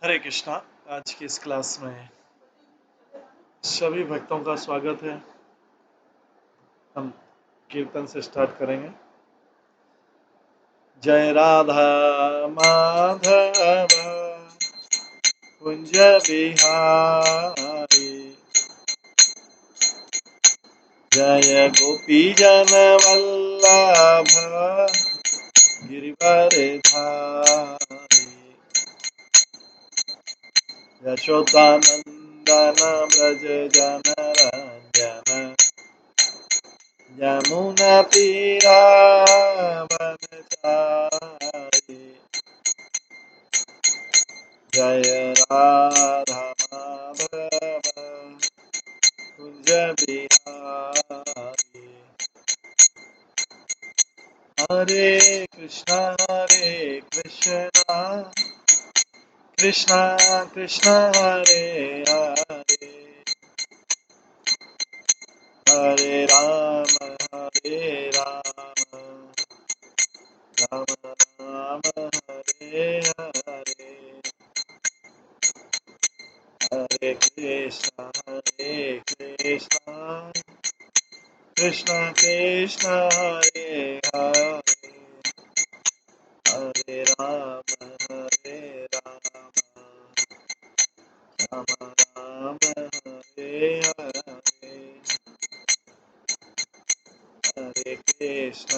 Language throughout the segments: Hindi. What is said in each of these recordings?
हरे कृष्णा। आज की इस क्लास में सभी भक्तों का स्वागत है। हम कीर्तन से स्टार्ट करेंगे। जय राधा माधव कुंज बिहारी, जय गोपी जन वल्लभ गिरिवर धारी, यशोदानंदन ब्रज जन रंजन, यमुना तीरावनचारी, जय राधा माधव कुंज बिहारी। हरे कृष्णा कृष्णा कृष्णा हरे हरे, हरे राम राम राम हरे हरे, हरे कृष्णा कृष्णा कृष्णा हरे हरे, हरे राम राम राम हरे हरे, हरे कृष्णा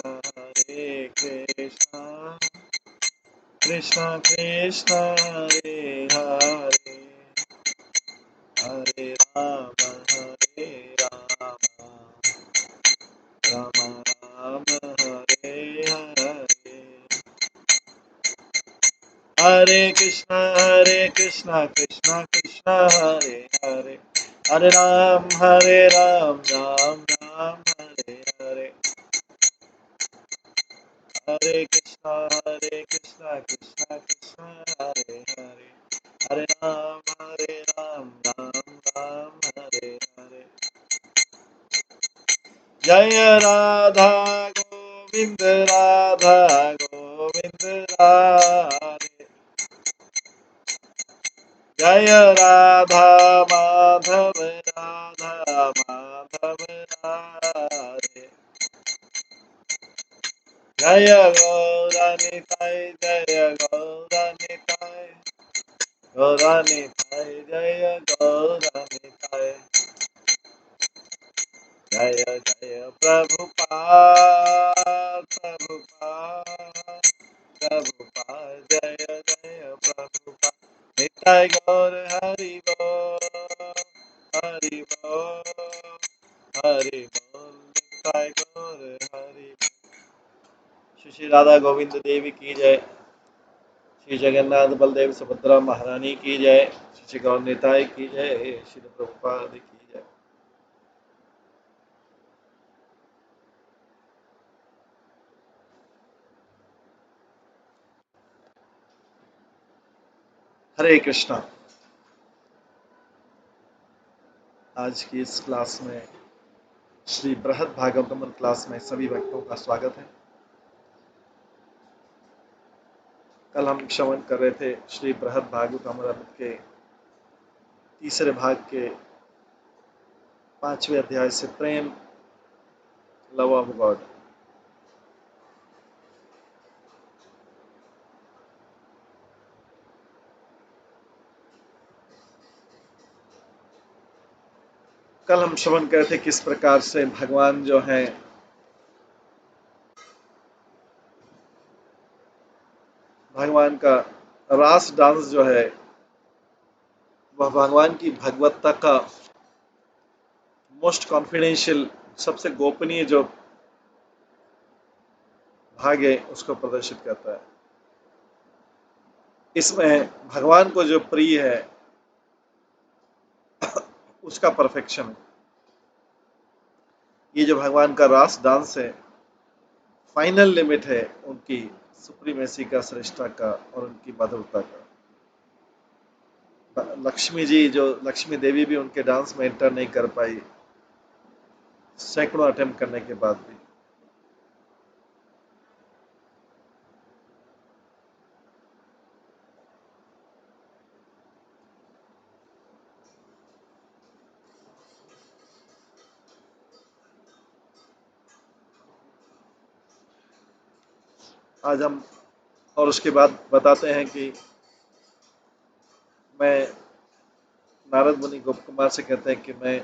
कृष्णा कृष्णा हरे हरे, हरे राम राम राम हरे हरे, हरे कृष्णा कृष्णा कृष्णा हरे हरे, हरे राम राम राम हरे हरे, हरे कृष्णा कृष्णा कृष्णा हरे हरे, हरे राम राम राम हरे हरे, जय राधा गोविंद राधे, जय राधा माधव राधे, जय गौरानिताय जय गौरानिताय जय गौरानिताय, जय जय प्रभुपाद जय जय प्रभुपाद, निताय गौर हरि बोल हरि बोल हरि बोल, निताय गौर हरि बोल। श्री राधा गोविंद देवी की जय, श्री जगन्नाथ बलदेव सुभद्रा महारानी की जय, श्री गौर निताय की जय, श्री प्रभुपाद की जय। हरे कृष्णा। आज की इस क्लास में श्री बृहद भागवतम क्लास में सभी भक्तों का स्वागत है। कल हम श्रवण कर रहे थे श्री बृहद भागवतम के तीसरे भाग के 5वें अध्याय से प्रेम लव ऑफ गॉड। कल हम श्रवण कर रहे थे किस प्रकार से भगवान जो है भगवान का रास डांस जो है वह भगवान की भगवत्ता का मोस्ट कॉन्फिडेंशियल, सबसे गोपनीय जो भाग है उसको प्रदर्शित करता है। इसमें भगवान को जो प्रिय है उसका परफेक्शन है। ये जो भगवान का रास डांस है फाइनल लिमिट है उनकी सुप्रीमेसी का, श्रेष्ठता का और उनकी मधुरता का। लक्ष्मी जी जो लक्ष्मी देवी भी उनके डांस में एंटर नहीं कर पाई सैकड़ों अटेम्प्ट करने के बाद भी। आज हम और उसके बाद बताते हैं कि मैं नारद मुनि गोप कुमार से कहते हैं कि मैं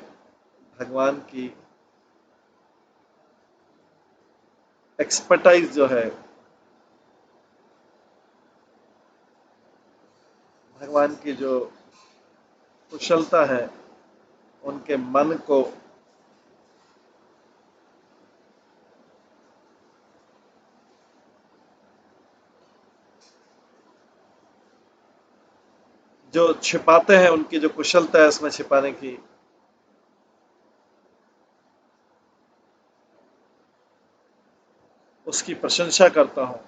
भगवान की एक्सपर्टाइज जो है, भगवान की जो कुशलता है, उनके मन को जो छिपाते हैं, उनकी जो कुशलता है उसमें छिपाने की, उसकी प्रशंसा करता हूँ।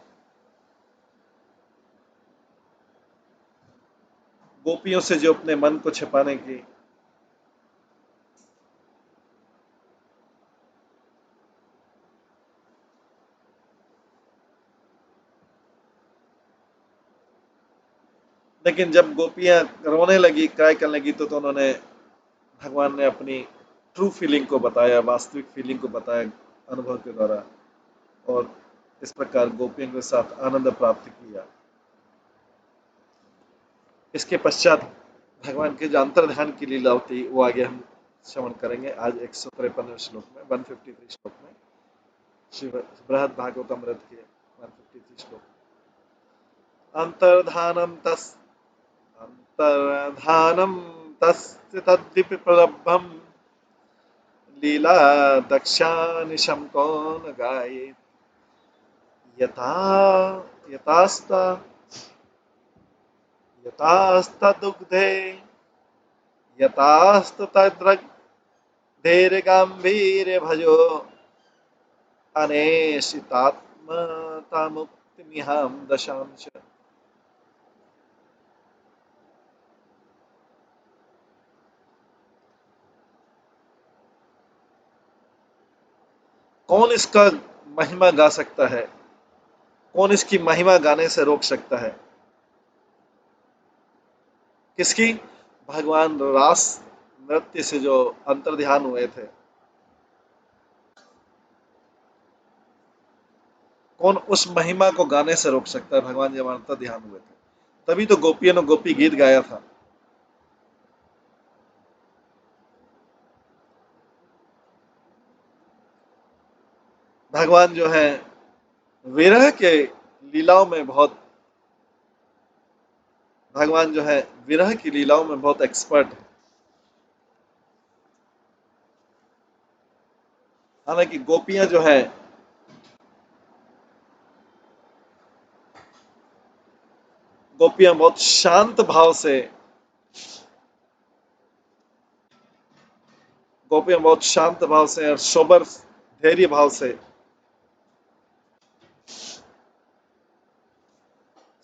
गोपियों से जो अपने मन को छिपाने की, लेकिन जब गोपियां रोने लगी, क्राई करने लगी, तो उन्होंने, भगवान ने अपनी ट्रू फीलिंग को बताया, वास्तविक फीलिंग को बताया अनुभव के द्वारा, और इस प्रकार गोपियों के साथ आनंद प्राप्त किया। इसके पश्चात भगवान के जो अंतर्ध्यान की लीला होती, वो आगे हम श्रवण करेंगे आज 153 श्लोक में, 153 श्लोक में, श्री बृहद भागवतमृत के 153 श्लोक। अंतर्धानम तस् अंतर्धानम तस्य तद्विप्रलब्धम लीला दक्षानिशं कौन गायेत् यथा यथास्ता यथास्तदुग्धे यथास्ततद्रग्धेर्गाम्भीर्य भजो अनेशितात्मतामुक्तिमिहां दशांश। कौन इसका महिमा गा सकता है? कौन इसकी महिमा गाने से रोक सकता है? किसकी? भगवान रास नृत्य से जो अंतर्ध्यान हुए थे, कौन उस महिमा को गाने से रोक सकता है? भगवान जब अंतर्ध्यान हुए थे, तभी तो गोपियों ने गोपी गीत गाया था। भगवान जो है विरह के लीलाओं में बहुत, भगवान जो है विरह की लीलाओं में बहुत एक्सपर्ट है। हालांकि गोपियां जो है, गोपियां बहुत शांत भाव से, गोपियां बहुत शांत भाव से और सोबर धैर्य भाव से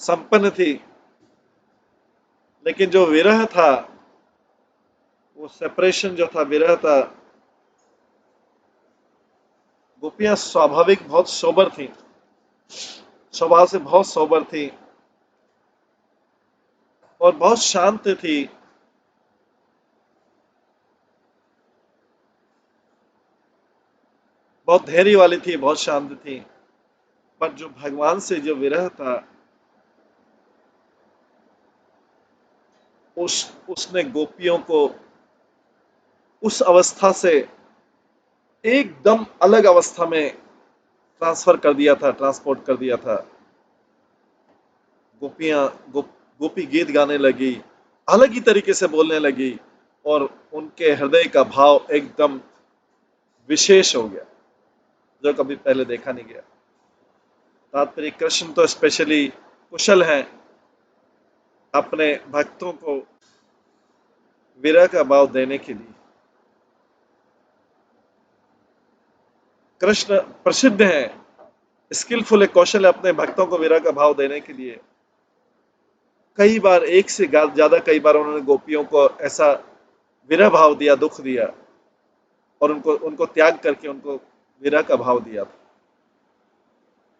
संपन्न थी। लेकिन जो विरह था, वो सेपरेशन जो था, विरह था, गोपियां स्वाभाविक बहुत सोबर थी, स्वभाव से बहुत सोबर थी और बहुत शांत थी। बहुत धैर्य वाली थी, बहुत शांत थी। पर जो भगवान से जो विरह था, उसने गोपियों को उस अवस्था से एकदम अलग अवस्था में ट्रांसफर कर दिया था, ट्रांसपोर्ट कर दिया था। गोपियां गोपी गीत गाने लगी, अलग ही तरीके से बोलने लगी, और उनके हृदय का भाव एकदम विशेष हो गया, जो कभी पहले देखा नहीं गया। तात्पर्य, कृष्ण तो स्पेशली कुशल हैं अपने भक्तों को विरह का भाव देने के लिए। कृष्ण प्रसिद्ध हैं, स्किलफुल है, कौशल है अपने भक्तों को विरह का भाव देने के लिए। कई बार, एक से ज्यादा कई बार उन्होंने गोपियों को ऐसा विरह भाव दिया, दुख दिया, और उनको उनको त्याग करके उनको विरह का भाव दिया था।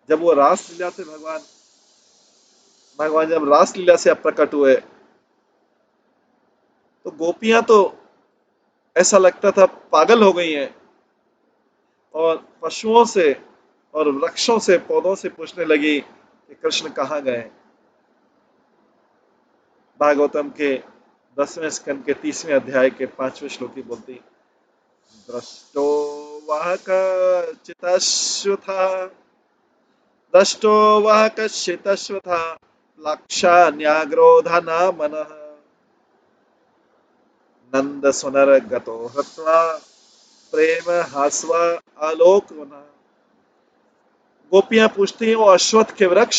जब वो रास लीला से भगवान भगवान जब रास लीला से अब प्रकट हुए, तो गोपियां तो ऐसा लगता था पागल हो गई हैं, और पशुओं से और वृक्षों से, पौधों से पूछने लगी कि कृष्ण कहाँ गए। भागवतम के 10वें स्कंद के 30वें अध्याय के 5वें श्लोक की बोलती, दृष्टो वह कश्चिदश्वत्थः, दृष्टो वह कश्चिदश्वत्थः, लाक्षान्याग्रोधना मनः, नंद सुनर गतो हत्वा, प्रेम हास्व आलोकना। गोपियां पूछती हैं, वो अश्वत्थ के वृक्ष,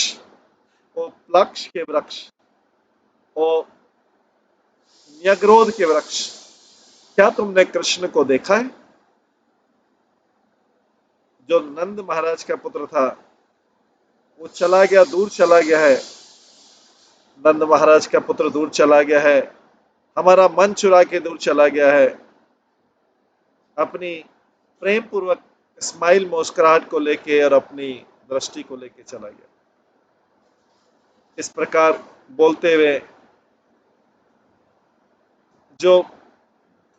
वो प्लक्ष के वृक्ष, वो न्यग्रोध के वृक्ष, क्या तुमने कृष्ण को देखा है? जो नंद महाराज का पुत्र था वो चला गया, दूर चला गया है। नंद महाराज का पुत्र दूर चला गया है, हमारा मन चुरा के दूर चला गया है, अपनी प्रेम पूर्वक स्माइल मुस्कुराहट को लेके और अपनी दृष्टि को लेके चला गया। इस प्रकार बोलते हुए जो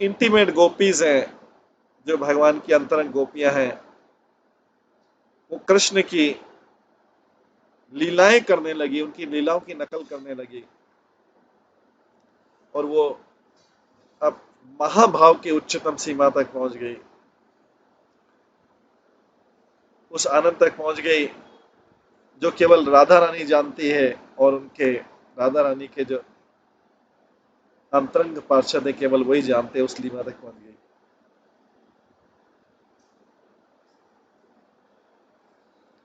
इंटीमेट गोपीज हैं, जो भगवान की अंतरंग गोपियां हैं, वो कृष्ण की लीलाएं करने लगी, उनकी लीलाओं की नकल करने लगी, और वो अब महाभाव की उच्चतम सीमा तक पहुंच गई, उस आनंद तक पहुंच गई जो केवल राधा रानी जानती है, और उनके राधा रानी के जो अंतरंग पार्षद है केवल वही जानते हैं, उस लीला तक पहुंच गई।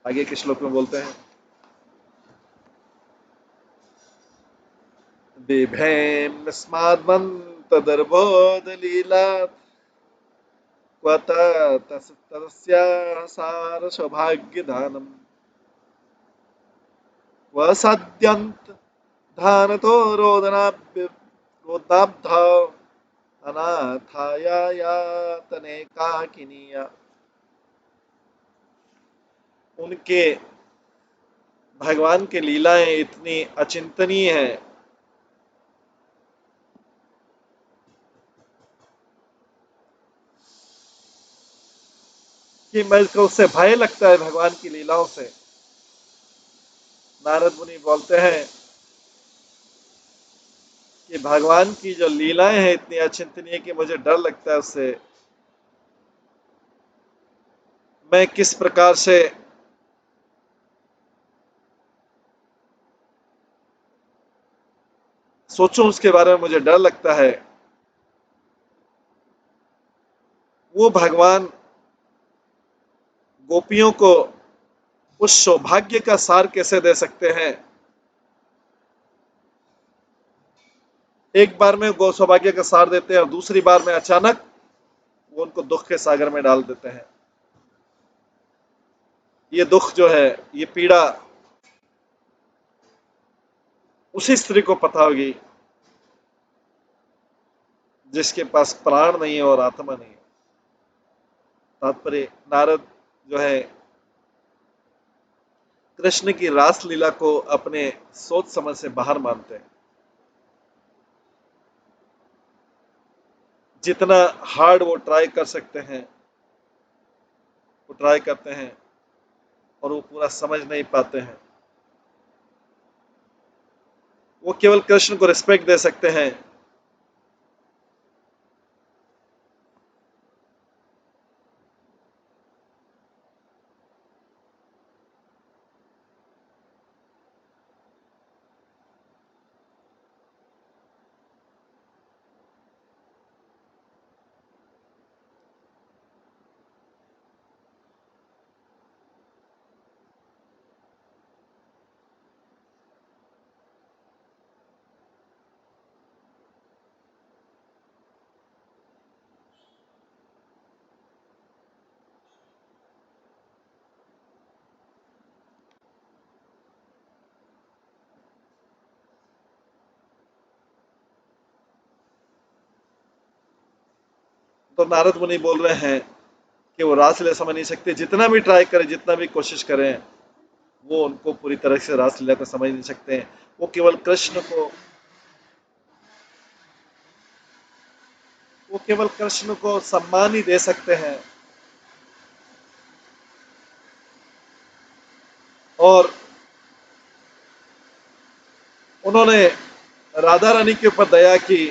आगे के श्लोक में बोलते हैं, बिभेम स्माद्मन्तदर्बोध लीलात्, क्वत तस्याः सार सौभाग्यदानम्, क्व सद्यन्त धानतो रोदनाब्धा, अनाथाया यातनेकाकिनीया। उनके भगवान की लीलाएं इतनी अचिंतनीय हैं कि मेरे को उससे भय लगता है, भगवान की लीलाओं से। नारद मुनि बोलते हैं कि भगवान की जो लीलाएं हैं इतनी अचिंतनीय कि मुझे डर लगता है उससे। मैं किस प्रकार से सोचूं उसके बारे में मुझे डर लगता है। वो भगवान गोपियों को उस सौभाग्य का सार कैसे दे सकते हैं? एक बार में गो सौभाग्य का सार देते हैं और दूसरी बार में अचानक वो उनको दुख के सागर में डाल देते हैं। ये दुख जो है, ये पीड़ा उसी स्त्री को पता होगी जिसके पास प्राण नहीं है और आत्मा नहीं है। तात्पर्य, नारद जो है कृष्ण की रासलीला को अपने सोच समझ से बाहर मानते हैं। जितना हार्ड वो ट्राई कर सकते हैं वो ट्राई करते हैं, और वो पूरा समझ नहीं पाते हैं। वो केवल कृष्ण को रिस्पेक्ट दे सकते हैं। तो नारद मुनि बोल रहे हैं कि वो रासलीला समझ नहीं सकते, जितना भी ट्राई करें, जितना भी कोशिश करें, वो उनको पूरी तरह से रासलीला को समझ नहीं सकते हैं। वो केवल कृष्ण को सम्मान ही दे सकते हैं, और उन्होंने राधा रानी के ऊपर दया की,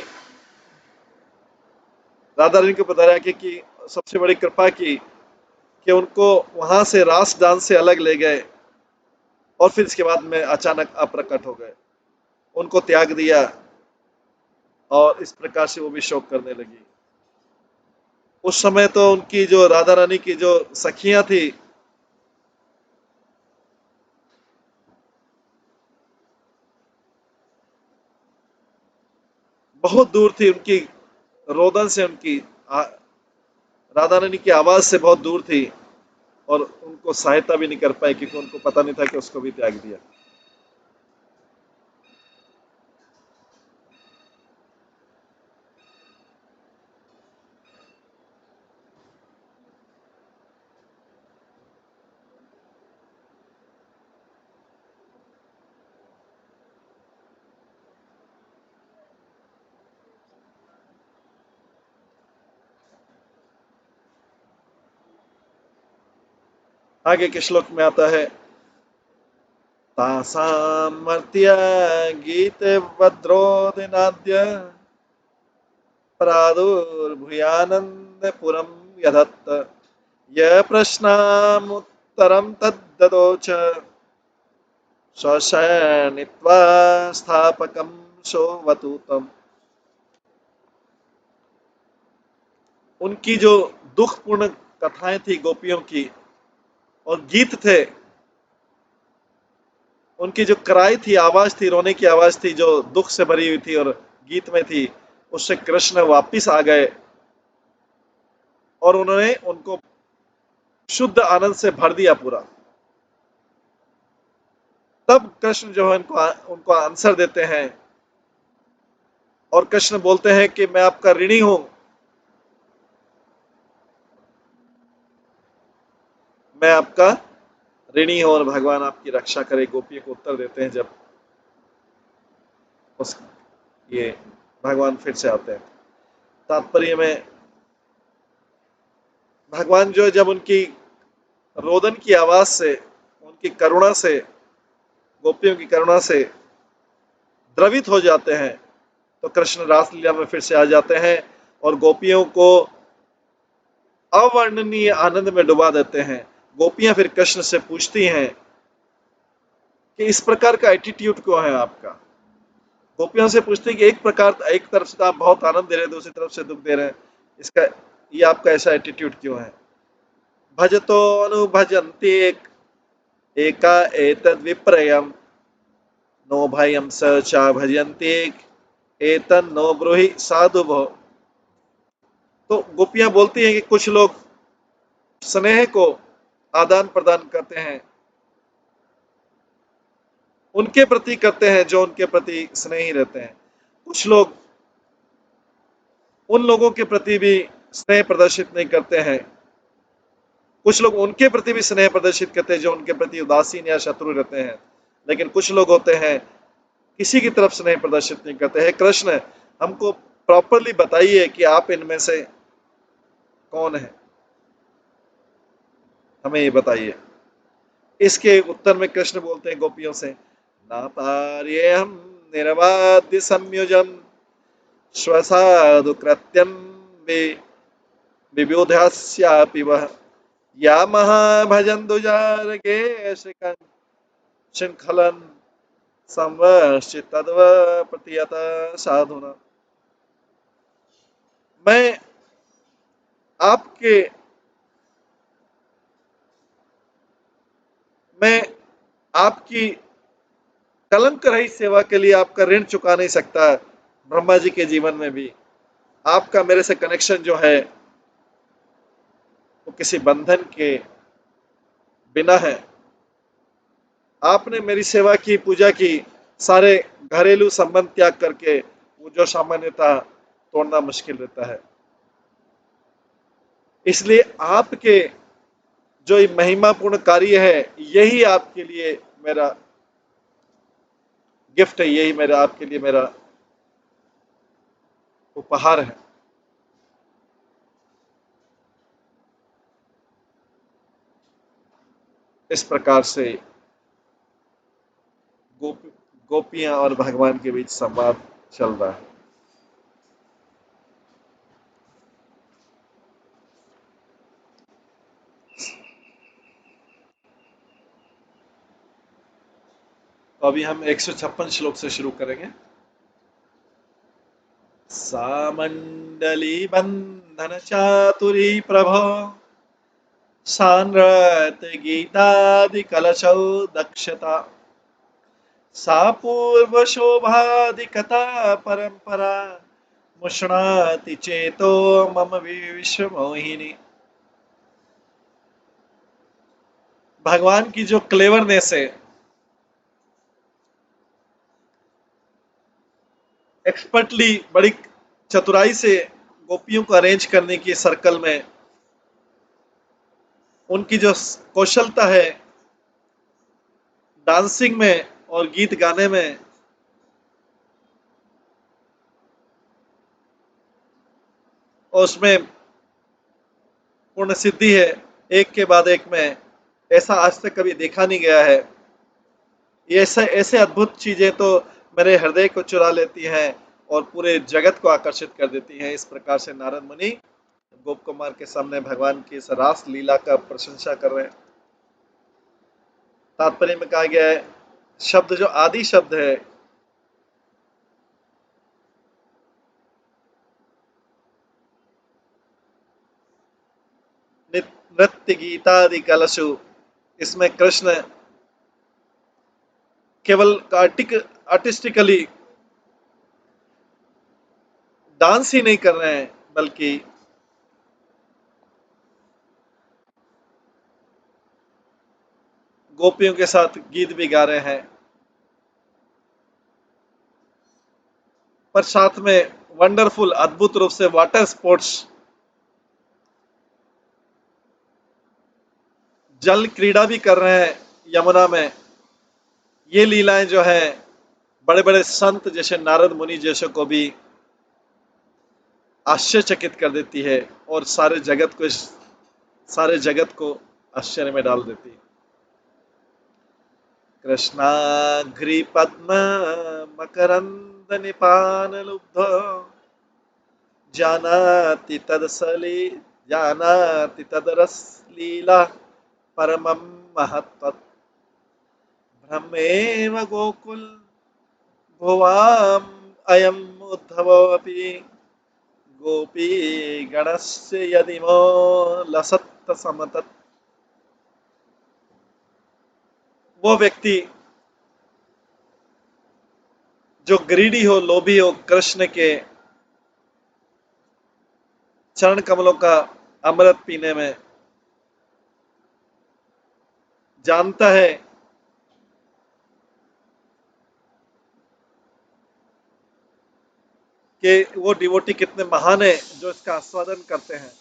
राधा रानी के ऊपर दया की सबसे बड़ी कृपा की कि उनको वहां से रास डांस से अलग ले गए और फिर इसके बाद में अचानक अप्रकट हो गए, उनको त्याग दिया और इस प्रकार से वो भी शोक करने लगी। उस समय तो उनकी जो राधा रानी की जो सखियां थी बहुत दूर थी, उनकी रोदन से उनकी राधा रानी की आवाज से बहुत दूर थी और उनको सहायता भी नहीं कर पाई क्योंकि उनको पता नहीं था कि उसको भी त्याग दिया। आगे के श्लोक में आता है, तासामर्त्य गीत वद्रोदिनाद्य प्रादुर्भूयानन्दपुरं यधत्त य प्रश्नामुत्तरं तद्ददोच स्वशयनित्वा स्थापकं सोऽवतुतम्। उनकी जो दुखपूर्ण कथाएं थी गोपियों की और गीत थे, उनकी जो कराई थी, आवाज थी, रोने की आवाज थी जो दुख से भरी हुई थी और गीत में थी, उससे कृष्ण वापिस आ गए और उन्होंने उनको शुद्ध आनंद से भर दिया पूरा। तब कृष्ण जो है उनको उनको आंसर देते हैं और कृष्ण बोलते हैं कि मैं आपका ऋणी हूं, मैं आपका ऋणी हूं और भगवान आपकी रक्षा करे। गोपियों को उत्तर देते हैं जब उस ये भगवान फिर से आते हैं। तात्पर्य में भगवान जो जब उनकी रोदन की आवाज से, उनकी करुणा से, गोपियों की करुणा से द्रवित हो जाते हैं तो कृष्ण रासलीला में फिर से आ जाते हैं और गोपियों को अवर्णनीय आनंद में डुबा देते हैं। गोपियां फिर कृष्ण से पूछती हैं कि इस प्रकार का एटीट्यूड क्यों है आपका। गोपियों से पूछते हैं कि एक प्रकार, एक तरफ से तो आप बहुत आनंद दे रहे हैं, दूसरी तरफ से दुख दे रहे हैं, इसका ये आपका ऐसा एटीट्यूड क्यों है। भजतो अनुभजन्ति एका एतद् विप्रयम नो भयम स च भजन्ति एतन् नो ब्रूहि साधु भो। तो गोपियां बोलती हैं कि कुछ लोग स्नेह को आदान प्रदान करते हैं, उनके प्रति करते हैं जो उनके प्रति स्नेही रहते हैं। कुछ लोग उन लोगों के प्रति भी स्नेह प्रदर्शित नहीं करते हैं, कुछ लोग उनके प्रति भी स्नेह प्रदर्शित करते हैं जो उनके प्रति उदासीन या शत्रु रहते हैं, लेकिन कुछ लोग होते हैं किसी की तरफ स्नेह प्रदर्शित नहीं करते हैं। कृष्ण हमको प्रॉपरली बताइए कि आप इनमें से कौन है, हमें ये बताइए। इसके उत्तर में कृष्ण बोलते हैं गोपियों से, ना पार्ये हम निर्वाद्य संयुजम स्वसाधु कृत्यम विबुधास्यापि वह या महाभजन दुजारगे शृंखलन संवर्षित तद्व प्रतियत साधुना। मैं आपके मैं आपकी कलंक रहित सेवा के लिए आपका ऋण चुका नहीं सकता। ब्रह्मा जी के जीवन में भी आपका मेरे से कनेक्शन जो है वो किसी बंधन के बिना है। आपने मेरी सेवा की, पूजा की, सारे घरेलू संबंध त्याग करके वो जो सामान्यता तोड़ना मुश्किल रहता है। इसलिए आपके जो ये महिमापूर्ण कार्य है, यही आपके लिए मेरा गिफ्ट है, यही मेरा आपके लिए मेरा उपहार है। इस प्रकार से गोपियां और भगवान के बीच संवाद चल रहा है। तो अभी हम 156 श्लोक से शुरू करेंगे। सामंडली बंधन चातुरी प्रभो सानरत गीतादि कलशौ दक्षता सा पूर्व शोभादि कथा परंपरा मुष्णाति चेतो मम विश्व मोहिनी। भगवान की जो क्लेवरनेस है, एक्सपर्टली, बड़ी चतुराई से गोपियों को अरेंज करने की सर्कल में, उनकी जो कौशलता है डांसिंग में और गीत गाने में, और उसमें पूर्ण सिद्धि है एक के बाद एक में, ऐसा आज तक कभी देखा नहीं गया है। ये ऐसे ऐसे अद्भुत चीजें तो मेरे हृदय को चुरा लेती हैं और पूरे जगत को आकर्षित कर देती हैं। इस प्रकार से नारद मुनि गोप कुमार के सामने भगवान की इस रास लीला का प्रशंसा कर रहे हैं। तात्पर्य में कहा गया है, शब्द जो आदि शब्द है, नृत्य गीतादि कलशु, इसमें कृष्ण केवल आर्टिस्टिकली डांस ही नहीं कर रहे हैं, बल्कि गोपियों के साथ गीत भी गा रहे हैं, पर साथ में वंडरफुल अद्भुत रूप से वाटर स्पोर्ट्स, जल क्रीड़ा भी कर रहे हैं यमुना में। ये लीलाएं जो है बड़े बड़े संत जैसे नारद मुनि जैसे को भी आश्चर्यचकित कर देती है और सारे जगत को आश्चर्य में डाल देती है। कृष्णाघ्रि पद्म मकरंद निपान लुब्ध जानाति तदसली जानाति तदरस लीला परमं महत्त्वत् ब्रह्मेव गोकुल भुवाम अयम उद्धवोऽपि गोपी गणस्य यदिमो लसत्त समतत्। वो व्यक्ति जो ग्रीडी हो, लोभी हो, कृष्ण के चरण कमलों का अमृत पीने में, जानता है कि वो डिवोटी कितने महान है जो इसका आस्वादन करते हैं।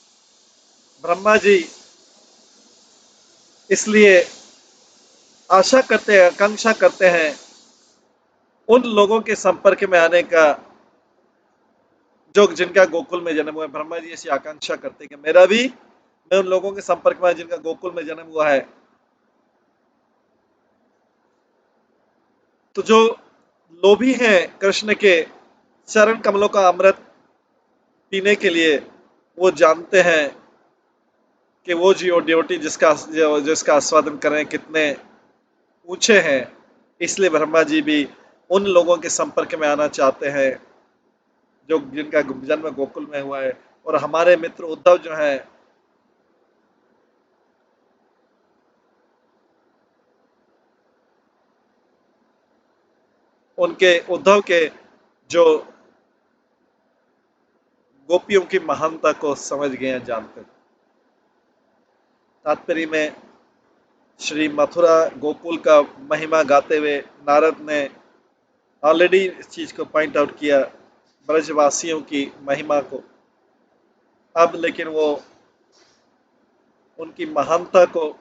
ब्रह्मा जी इसलिए आशा करते हैं, आकांक्षा करते हैं उन लोगों के संपर्क में आने का जो जिनका गोकुल में जन्म हुआ है। ब्रह्मा जी ऐसी आकांक्षा करते हैं कि मेरा भी, मैं उन लोगों के संपर्क में जिनका गोकुल में जन्म हुआ है। तो जो लोभी हैं कृष्ण के चरण कमलों का अमृत पीने के लिए, वो जानते हैं कि वो जी ड्योटी जिसका आस्वादन कर रहे हैं कितने ऊंचे हैं। इसलिए ब्रह्मा जी भी उन लोगों के संपर्क में आना चाहते हैं जो जिनका जन्म गोकुल में हुआ है। और हमारे मित्र उद्धव जो हैं, उनके उद्धव के जो गोपियों की महानता को समझ गए हैं, जानते हैं। तात्पर्य में श्री मथुरा गोकुल का महिमा गाते हुए नारद ने ऑलरेडी इस चीज को पॉइंट आउट किया, ब्रजवासियों की महिमा को। अब लेकिन वो उनकी महानता को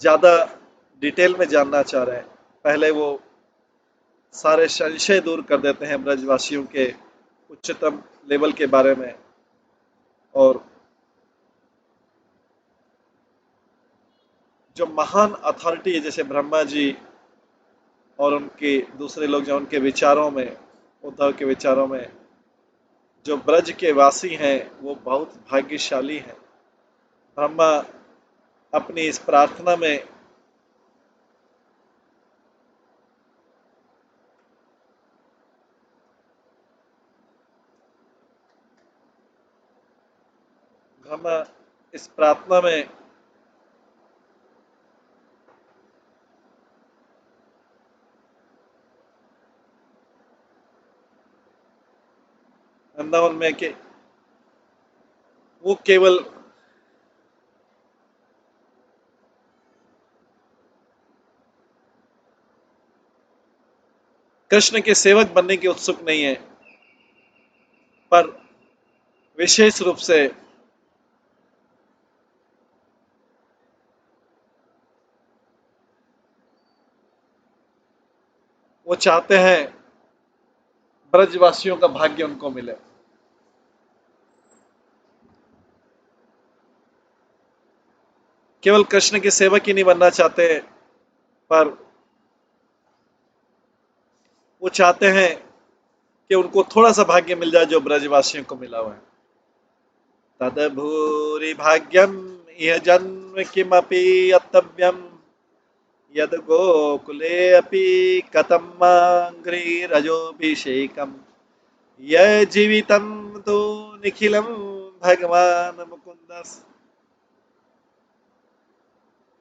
ज्यादा डिटेल में जानना चाह रहे हैं। पहले वो सारे संशय दूर कर देते हैं ब्रजवासियों के उच्चतम लेवल के बारे में, और जो महान अथॉरिटी है जैसे ब्रह्मा जी और उनके दूसरे लोग जो उनके विचारों में, उद्धव के विचारों में, जो ब्रज के वासी हैं वो बहुत भाग्यशाली हैं। ब्रह्मा अपनी इस प्रार्थना में ब्रह्मा इस प्रार्थना में वृंदावन में कि वो केवल कृष्ण के सेवक बनने के उत्सुक नहीं है, पर विशेष रूप से वो चाहते हैं ब्रजवासियों का भाग्य उनको मिले। केवल कृष्ण के सेवक ही नहीं बनना चाहते, पर वो चाहते हैं कि उनको थोड़ा सा भाग्य मिल जाए जो ब्रजवासियों को मिला हुआ है। तदभूरि भाग्यम यह जन्म किमपि अतव्यम यद गोकुले अपि कथम मांग्रिरजोभिषेकम यह जीवितम तो निखिलम भगवान मुकुंद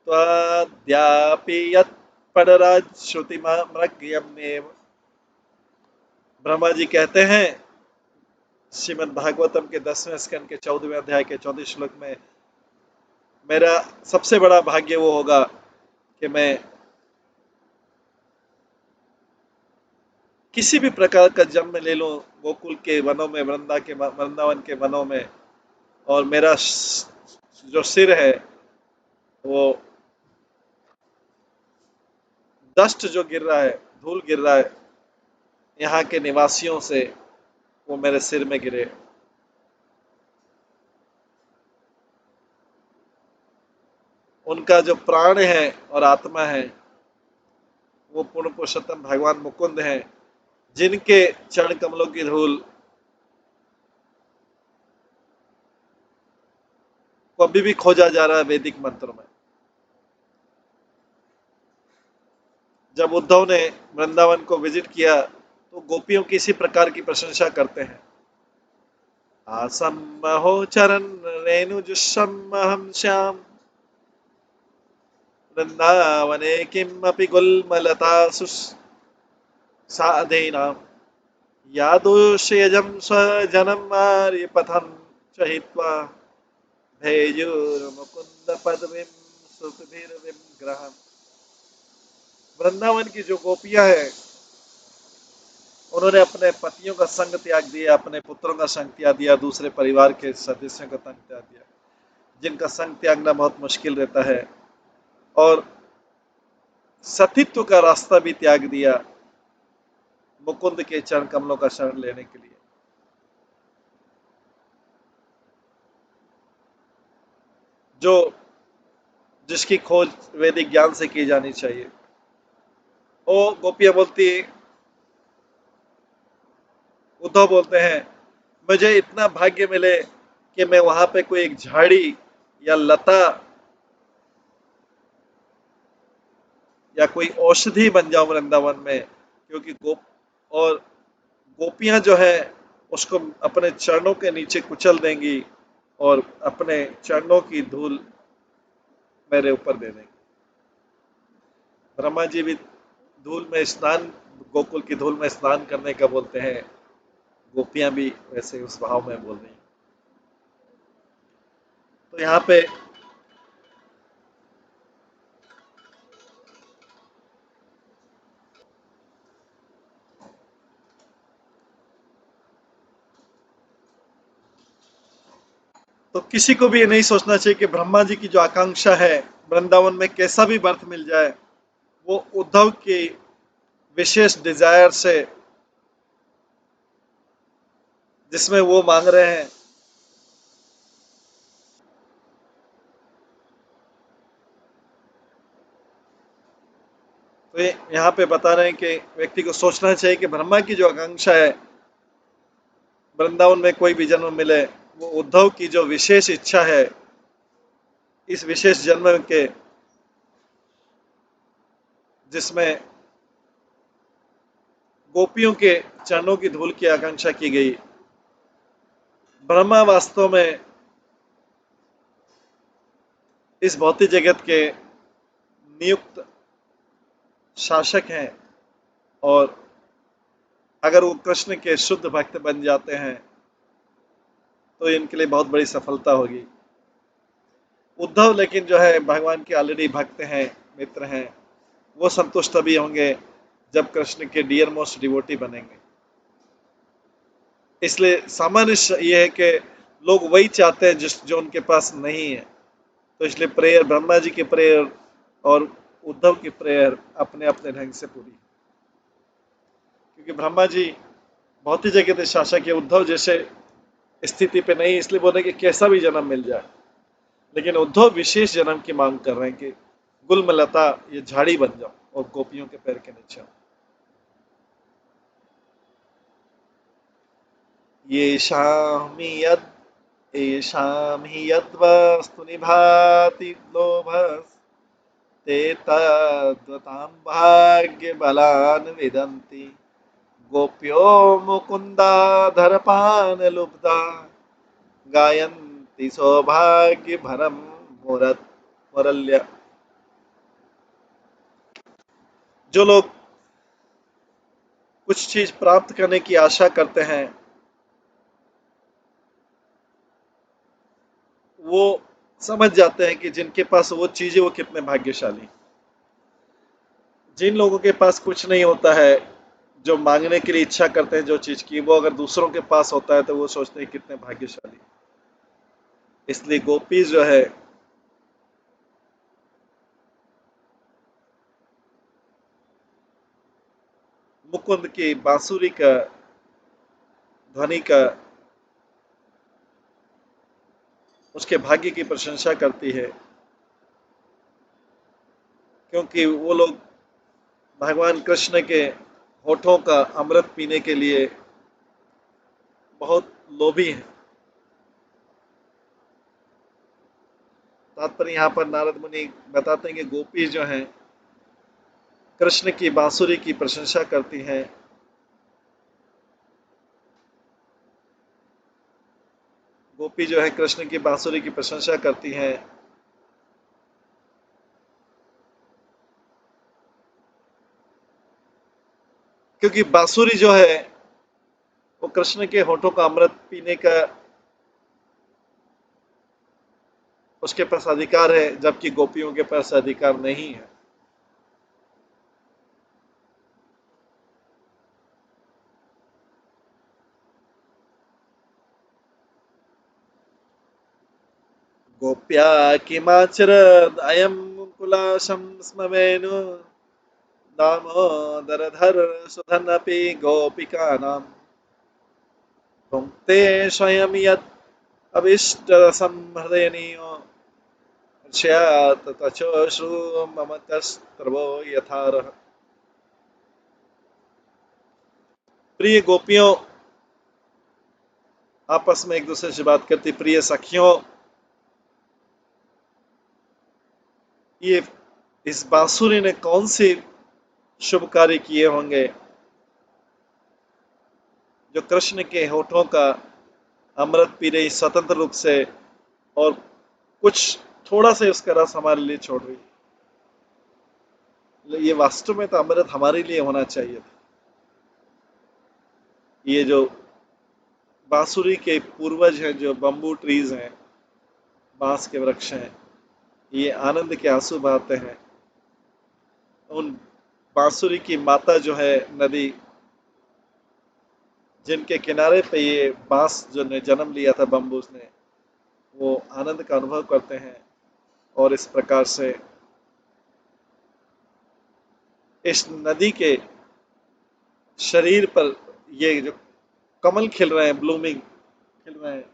त्वद्यापि यत्परराज श्रुतिमृग्यमेव। ब्रह्मा जी कहते हैं श्रीमद् भागवतम के 10वें स्कंद के 14वें अध्याय के 14 श्लोक में, मेरा सबसे बड़ा भाग्य वो होगा कि मैं किसी भी प्रकार का जन्म ले लूं गोकुल के वनों में, वृंदावन के वनों में, और मेरा जो सिर है वो डस्ट जो गिर रहा है, धूल गिर रहा है यहाँ के निवासियों से, वो मेरे सिर में गिरे। उनका जो प्राण है और आत्मा है वो पूर्ण पुरुषोत्तम भगवान मुकुंद हैं, जिनके चरण कमलों की धूल को अभी भी खोजा जा रहा है वैदिक मंत्रों में। जब उद्धव ने वृंदावन को विजिट किया तो गोपियों की इसी प्रकार की प्रशंसा करते हैं। आसम्महो चरण रेणुजुषम्महं श्याम वृंदावने किमपि गुल्मलतासु साधीनां यादोषयजं स्वजनं आर्यपथं च हित्वा भेजुर्मुकुन्द पदवीं सुखभिर्विग्रहम्। वृंदावन की जो गोपियां हैं उन्होंने अपने पतियों का संग त्याग दिया, अपने पुत्रों का संग त्याग दिया, दूसरे परिवार के सदस्यों का संग त्याग दिया, जिनका संग त्यागना बहुत मुश्किल रहता है, और सतीत्व का रास्ता भी त्याग दिया मुकुंद के चरण कमलों का शरण लेने के लिए। जो जिसकी खोज वैदिक ज्ञान से की जानी चाहिए। ओ गोपियां बोलती, उद्धव बोलते हैं, मुझे इतना भाग्य मिले कि मैं वहां पे कोई एक झाड़ी या लता या कोई औषधि बन जाऊं वृंदावन में, क्योंकि और गोपियां जो है उसको अपने चरणों के नीचे कुचल देंगी और अपने चरणों की धूल मेरे ऊपर दे देंगी। ब्रह्मा जी भी धूल में स्नान, गोकुल की धूल में स्नान करने का बोलते हैं, गोपियां भी वैसे उस भाव में बोल रही हैं। तो यहाँ पे तो किसी को भी ये नहीं सोचना चाहिए कि ब्रह्मा जी की जो आकांक्षा है वृंदावन में कैसा भी बर्थ मिल जाए, वो उद्धव की विशेष डिजायर से, जिसमें वो मांग रहे हैं, तो तो यहाँ पे बता रहे हैं कि व्यक्ति को सोचना चाहिए कि ब्रह्मा की जो आकांक्षा है वृंदावन में कोई भी जन्म मिले, वो उद्धव की जो विशेष इच्छा है इस विशेष जन्म के, जिसमें गोपियों के चरणों की धूल की आकांक्षा की गई। ब्रह्मा वास्तव में इस भौतिक जगत के नियुक्त शासक हैं, और अगर वो कृष्ण के शुद्ध भक्त बन जाते हैं तो इनके लिए बहुत बड़ी सफलता होगी। उद्धव लेकिन जो है भगवान के ऑलरेडी भक्त हैं, मित्र हैं, वो संतुष्ट तभी होंगे जब कृष्ण के डियर मोस्ट डिवोटी बनेंगे। इसलिए सामान्य ये है कि लोग वही चाहते हैं जो उनके पास नहीं है। तो इसलिए प्रेयर, ब्रह्मा जी की प्रेयर और उद्धव की प्रेयर अपने अपने ढंग से पूरी, क्योंकि ब्रह्मा जी भौतिक जगत के शासक है, उद्धव जैसे स्थिति पे नहीं, इसलिए बोले कि कैसा भी जन्म मिल जाए। लेकिन उद्धव विशेष जन्म की मांग कर रहे हैं कि गुलमलता ये झाड़ी बन जाओ और गोपियों के पैर के नीचे। येषां हि यद्वस्तु निभाति लोभस्ते तद्वतां भाग्यबलान् विदन्ति गोप्यो मुकुन्दाधरपान् लुब्धा गायन्ति सौभाग्यभरं मुरल्य। जो लोग कुछ चीज प्राप्त करने की आशा करते हैं वो समझ जाते हैं कि जिनके पास वो चीज है वो कितने भाग्यशाली। जिन लोगों के पास कुछ नहीं होता है, जो मांगने के लिए इच्छा करते हैं जो चीज की, वो अगर दूसरों के पास होता है तो वो सोचते हैं कितने भाग्यशाली। इसलिए गोपी जो है मुकुंद की बांसुरी का ध्वनि का, उसके भाग्य की प्रशंसा करती है, क्योंकि वो लोग भगवान कृष्ण के होठों का अमृत पीने के लिए बहुत लोभी हैं। तात्पर्य यहाँ पर नारद मुनि बताते हैं कि गोपी जो हैं कृष्ण की बांसुरी की प्रशंसा करती हैं। गोपी जो है कृष्ण की बांसुरी की प्रशंसा करती हैं, क्योंकि बांसुरी जो है वो कृष्ण के होठों का अमृत पीने का उसके पास अधिकार है, जबकि गोपियों के पास अधिकार नहीं है। गोप्या किमाचरद अयम कुलाशम स्म वेणु दामोदरधर सुधनपि गोपिकानां भुङ्क्ते स्वयं यत् अभीष्टरसं हृदयनीयो स्यात् तचोश्रु मम तस्त्रवो यथारः। प्रिय गोपियों आपस में एक दूसरे से बात करती, प्रिय सखियों, ये इस बांसुरी ने कौन से शुभ कार्य किए होंगे जो कृष्ण के होठों का अमृत पी रही स्वतंत्र रूप से, और कुछ थोड़ा सा उसका रस हमारे लिए छोड़ रही। ये वास्तव में तो अमृत हमारे लिए होना चाहिए था। ये जो बांसुरी के पूर्वज हैं, जो बम्बू ट्रीज हैं, बांस के वृक्ष हैं, ये आनंद के आंसू बहाते हैं। उन बांसुरी की माता जो है नदी, जिनके किनारे पे ये बांस जो ने जन्म लिया था बम्बूस ने, वो आनंद का अनुभव करते हैं। और इस प्रकार से इस नदी के शरीर पर ये जो कमल खिल रहे हैं, ब्लूमिंग खिल रहे हैं,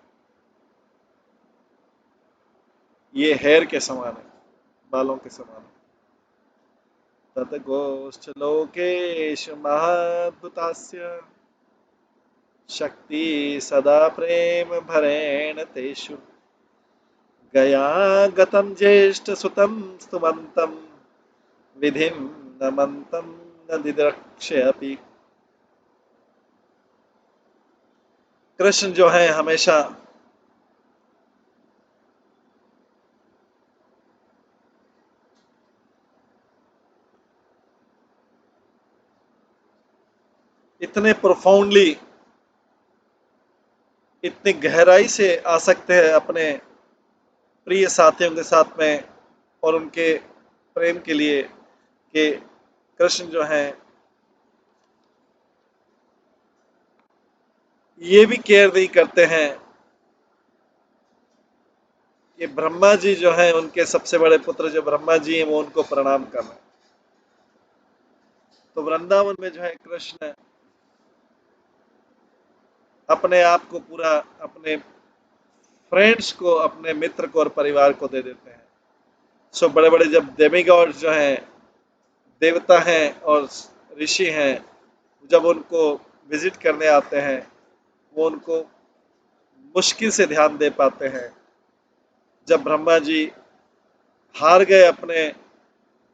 ये हेयर के समान है, बालों के समान है। तद्गोष्ठलोकेषु महाद्भुतास्य शक्ति सदा प्रेम भरेण तेषु गया गतं ज्येष्ठसुतं स्तुवन्तं विधिं नमन्तं न दिदृक्ष अपि। कृष्ण जो है हमेशा इतने प्रोफाउंडली, इतनी गहराई से आ सकते हैं अपने प्रिय साथियों के साथ में और उनके प्रेम के लिए कि कृष्ण जो है ये भी केयर नहीं करते हैं कि ब्रह्मा जी जो हैं उनके सबसे बड़े पुत्र जो ब्रह्मा जी हैं वो उनको प्रणाम कर रहे हैं। तो वृंदावन में जो है कृष्ण अपने आप को पूरा अपने फ्रेंड्स को, अपने मित्र को और परिवार को दे देते हैं। सो बड़े बड़े जब डेमिगॉड जो हैं, देवता हैं और ऋषि हैं, जब उनको विजिट करने आते हैं वो उनको मुश्किल से ध्यान दे पाते हैं। जब ब्रह्मा जी हार गए अपने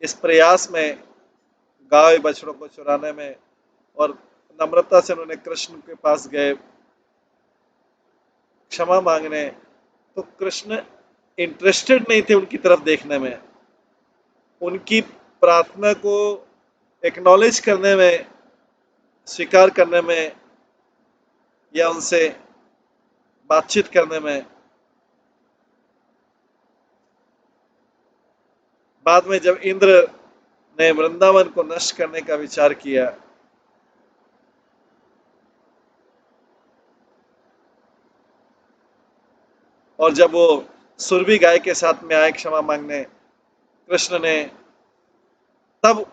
इस प्रयास में गाय बछड़ों को चुराने में और नम्रता से उन्होंने कृष्ण के पास गए क्षमा मांगने, तो कृष्ण इंटरेस्टेड नहीं थे उनकी तरफ देखने में, उनकी प्रार्थना को एक्नॉलेज करने में, स्वीकार करने में या उनसे बातचीत करने में। बाद में जब इंद्र ने वृंदावन को नष्ट करने का विचार किया और जब वो सुरभि गाय के साथ में आए क्षमा मांगने कृष्ण ने, तब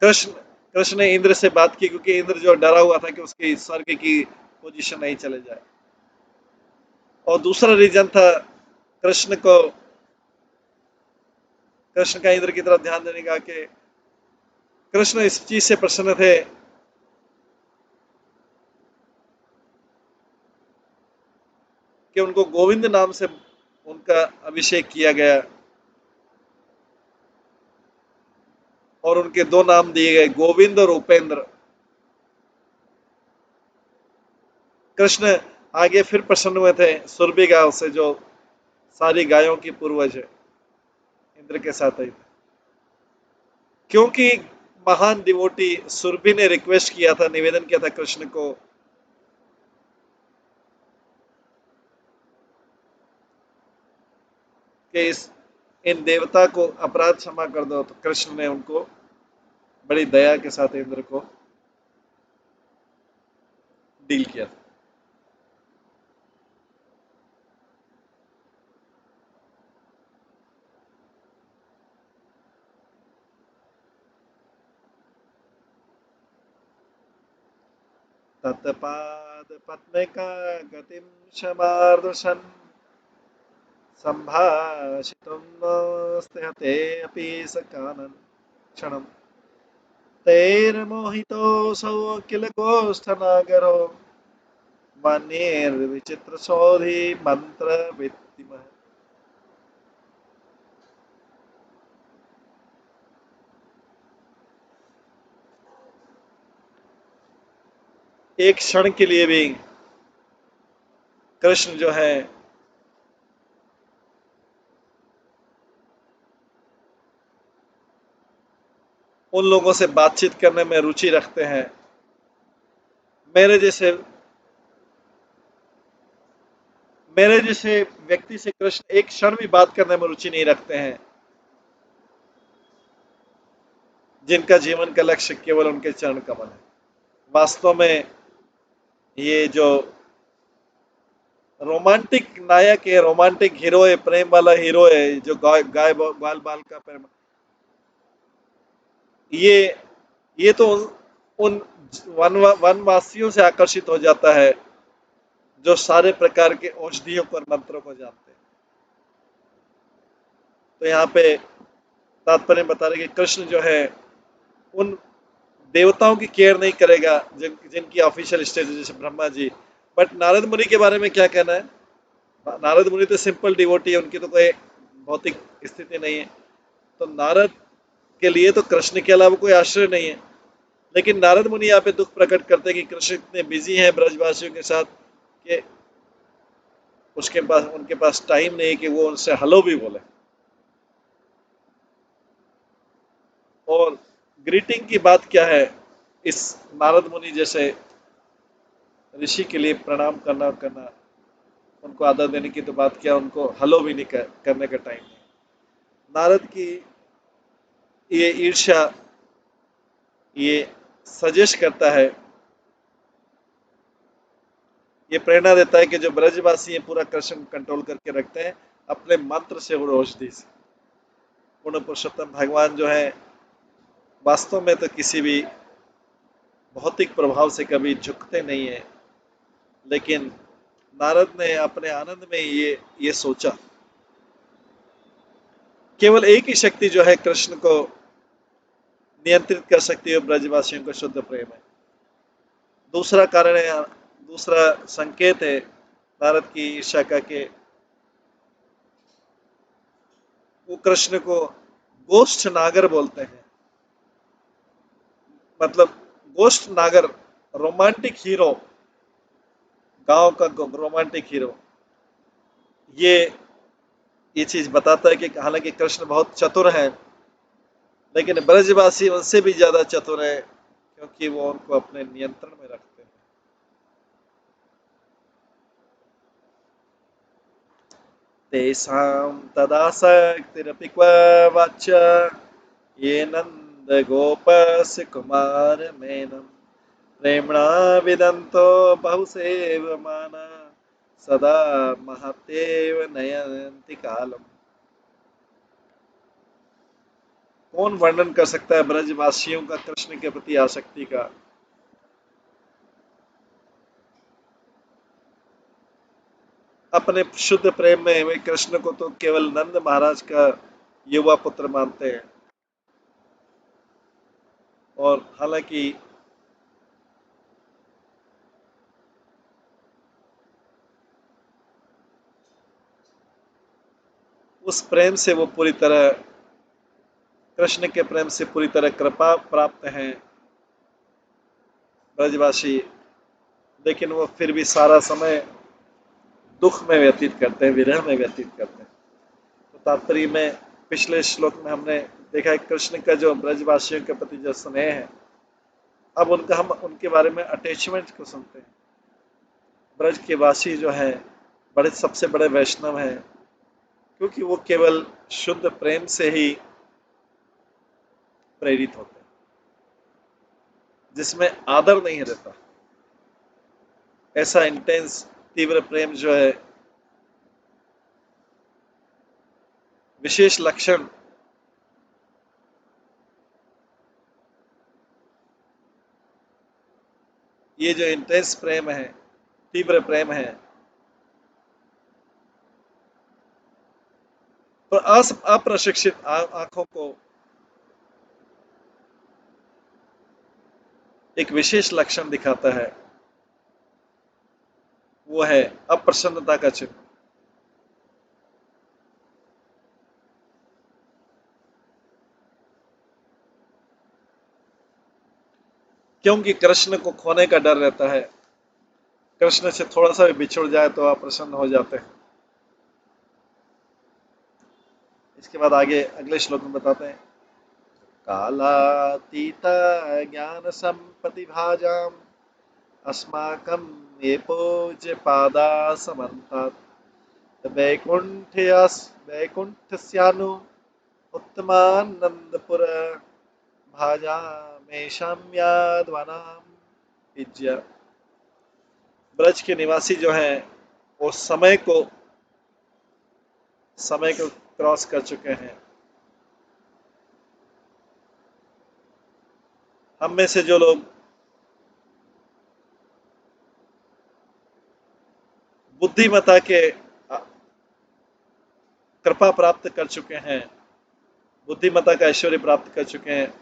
कृष्ण कृष्ण ने इंद्र से बात की क्योंकि इंद्र जो डरा हुआ था कि उसकी स्वर्ग की पोजीशन नहीं चले जाए। और दूसरा रीजन था कृष्ण को, कृष्ण का इंद्र की तरफ ध्यान देने का कि कृष्ण इस चीज से प्रसन्न थे कि उनको गोविंद नाम से उनका अभिषेक किया गया और उनके दो नाम दिए गए, गोविंद और उपेंद्र। कृष्ण आगे फिर प्रसन्न हुए थे सुरभि गांव से जो सारी गायों की पूर्वज है, इंद्र के साथ आई थी, क्योंकि महान डिवोटी सुरभि ने रिक्वेस्ट किया था, निवेदन किया था कृष्ण को कि इस इन देवता को अपराध क्षमा कर दो, तो कृष्ण ने उनको बड़ी दया के साथ इंद्र को डील किया था। तत्पाद पद्मे का गतिम क्षमार्दशन संभाषितुं नोऽस्ते अपि स कानन क्षणम् तैर्मोहितोऽसौ किल गोष्ठनागरो वह्निर्विचित्रशोधी मंत्रविद्धिमः। एक क्षण के लिए भी कृष्ण जो है उन लोगों से बातचीत करने में रुचि रखते हैं। मेरे जैसे मेरे जैसे व्यक्ति से कृष्ण एक क्षण भी बात करने में रुचि नहीं रखते हैं, जिनका जीवन का लक्ष्य केवल उनके चरण कमल है। वास्तव में ये जो रोमांटिक नायक है, रोमांटिक हीरो है, प्रेम वाला हीरो है, जो गाय गाय बाल बाल का प्रेम, ये ये तो उन वनवासियों से आकर्षित हो जाता है जो सारे प्रकार के औषधियों और मंत्रों को जानते हैं। तो यहाँ पे तात्पर्य बता रहे कि कृष्ण जो है उन देवताओं की केयर नहीं करेगा जिनकी ऑफिशियल स्टेटस जैसे ब्रह्मा जी। बट नारद मुनि के बारे में क्या कहना है? नारद मुनि तो सिंपल डिवोटी है, उनकी तो कोई भौतिक स्थिति नहीं है। तो नारद के लिए तो कृष्ण के अलावा कोई आश्रय नहीं है। लेकिन नारद मुनि यहाँ पे दुख प्रकट करते हैं कि कृष्ण इतने बिजी हैं ब्रजवासियों के साथ कि उसके पास उनके पास टाइम नहीं है कि वो उनसे हेलो भी बोले। और ग्रीटिंग की बात क्या है? इस नारद मुनि जैसे ऋषि के लिए प्रणाम करना करना, उनको आदर देने की तो बात क्या, उनको हेलो भी नहीं करने का टाइम नहीं। नारद की ये ईर्ष्या ये सजेस्ट करता है, ये प्रेरणा देता है कि जो ब्रजवासी है पूरा कृष्ण कंट्रोल करके रखते हैं अपने मंत्र से और औषधि से। पूर्ण पुरुषोत्तम भगवान जो है वास्तव में तो किसी भी भौतिक प्रभाव से कभी झुकते नहीं है। लेकिन नारद ने अपने आनंद में ये सोचा केवल एक ही शक्ति जो है कृष्ण को नियंत्रित कर सकती है, ब्रजवासियों का शुद्ध प्रेम है। दूसरा कारण है, दूसरा संकेत है नारद की ईर्ष्या का कि वो कृष्ण को गोष्ठ नागर बोलते हैं। मतलब गोष्ठ नागर, रोमांटिक हीरो, गांव का रोमांटिक हीरो। ये ये चीज बताता है कि हालांकि कृष्ण बहुत चतुर हैं, लेकिन ब्रजवासी उनसे भी ज्यादा चतुर है क्योंकि वो उनको अपने नियंत्रण में रखते हैं। तेषां तदासक्तिरपि क्व वाच्य ये नंद गोपस्य कुमार मेनम प्रेम्णा विदन्तो बहुसेवमाना सदा महतेव नयन्ति कालम। कौन वर्णन कर सकता है ब्रजवासियों का कृष्ण के प्रति आसक्ति का? अपने शुद्ध प्रेम में वे कृष्ण को तो केवल नंद महाराज का युवा पुत्र मानते हैं। और हालांकि उस प्रेम से वो पूरी तरह, कृष्ण के प्रेम से पूरी तरह कृपा प्राप्त हैं ब्रजवासी, लेकिन वो फिर भी सारा समय दुख में व्यतीत करते हैं, विरह में व्यतीत करते हैं। तो तात्पर्य में पिछले श्लोक में हमने देखा है कृष्ण का जो ब्रजवासियों के प्रति जो स्नेह है, अब उनका हम उनके बारे में अटैचमेंट को सुनते हैं। ब्रज के वासी जो हैं बड़े सबसे बड़े वैष्णव हैं क्योंकि वो केवल शुद्ध प्रेम से ही प्रेरित होते हैं, जिसमें आदर नहीं रहता। ऐसा इंटेंस तीव्र प्रेम जो है, विशेष लक्षण, ये जो इंटेंस प्रेम है, तीव्र प्रेम है, तो अप्रशिक्षित आंखों को एक विशेष लक्षण दिखाता है, वो है अप्रसन्नता का चिन्ह। क्योंकि कृष्ण को खोने का डर रहता है, कृष्ण से थोड़ा सा भी बिछुड़ जाए तो अप्रसन्न हो जाते हैं। इसके बाद आगे अगले श्लोक में बताते हैं, कालातीत ज्ञान संपति भाजाम अस्माकं ये पूज्य पादा समन्तात् वैकुंठस्यानु उत्तमानंदपुर भाजामेशं यादवानां विद्या। ब्रज के निवासी जो हैं वो समय को क्रॉस कर चुके हैं। हम में से जो लोग बुद्धिमता के कृपा प्राप्त कर चुके हैं, बुद्धिमत्ता का ऐश्वर्य प्राप्त कर चुके हैं,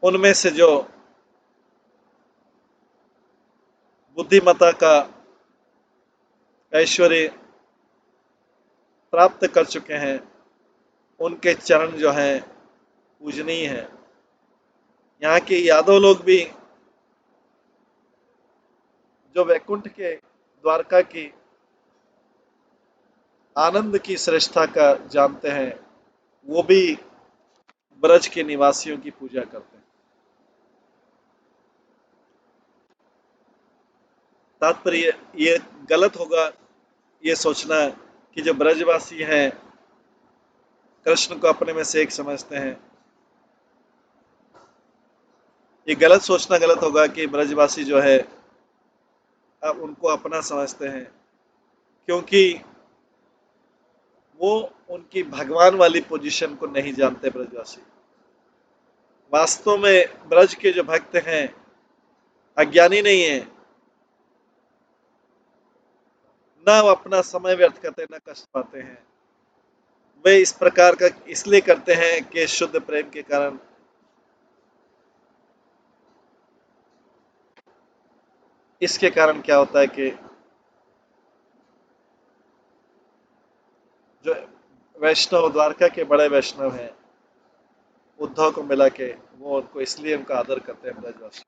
उनमें से जो बुद्धिमत्ता का ऐश्वर्य प्राप्त कर चुके हैं, उनके चरण जो हैं पूजनीय हैं। यहाँ के यादव लोग भी जो वैकुंठ के द्वारका की आनंद की श्रेष्ठता का जानते हैं, वो भी ब्रज के निवासियों की पूजा करते हैं। तात्पर्य ये गलत होगा ये सोचना कि जो ब्रजवासी हैं कृष्ण को अपने में से एक समझते हैं। ये गलत सोचना गलत होगा कि ब्रजवासी जो है अब उनको अपना समझते हैं, क्योंकि वो उनकी भगवान वाली पोजीशन को नहीं जानते। ब्रजवासी वास्तव में ब्रज के जो भक्त हैं अज्ञानी नहीं है, ना वो अपना समय व्यर्थ करते, ना कष्ट पाते हैं। वे इस प्रकार का इसलिए करते हैं कि शुद्ध प्रेम के कारण। इसके कारण क्या होता है कि जो वैष्णव द्वारका के बड़े वैष्णव हैं उद्धव को मिला के, वो उनको इसलिए उनका आदर करते हैं ब्रजवासी।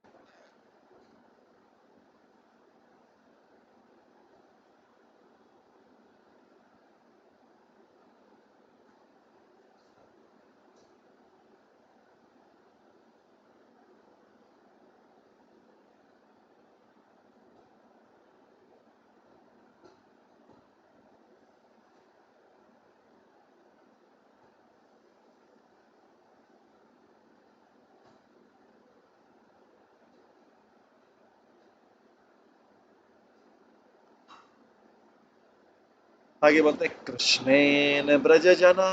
आगे बोलते हैं, कृष्णेन ब्रज जना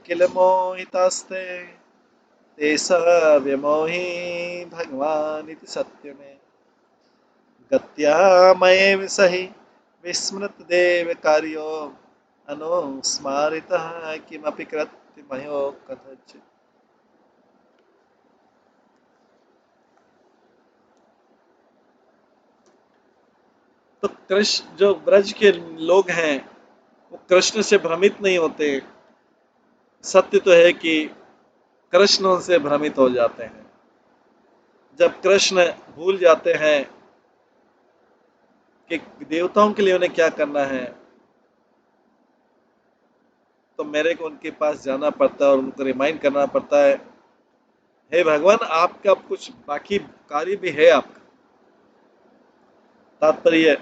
किल मोहितास्ते तेसा व्यमोहि भगवान इति सत्य में गत्या मये सहि विस्मृत देव कार्यो अनुस्मारितः किमपि कृत्य मयो कथचित्। तो कृष्ण जो ब्रज के लोग हैं वो कृष्ण से भ्रमित नहीं होते। सत्य तो है कि कृष्ण उनसे भ्रमित हो जाते हैं। जब कृष्ण भूल जाते हैं कि देवताओं के लिए उन्हें क्या करना है, तो मेरे को उनके पास जाना पड़ता है और उनको रिमाइंड करना पड़ता है, हे भगवान आपका कुछ बाकी कार्य भी है आपका। तात्पर्य,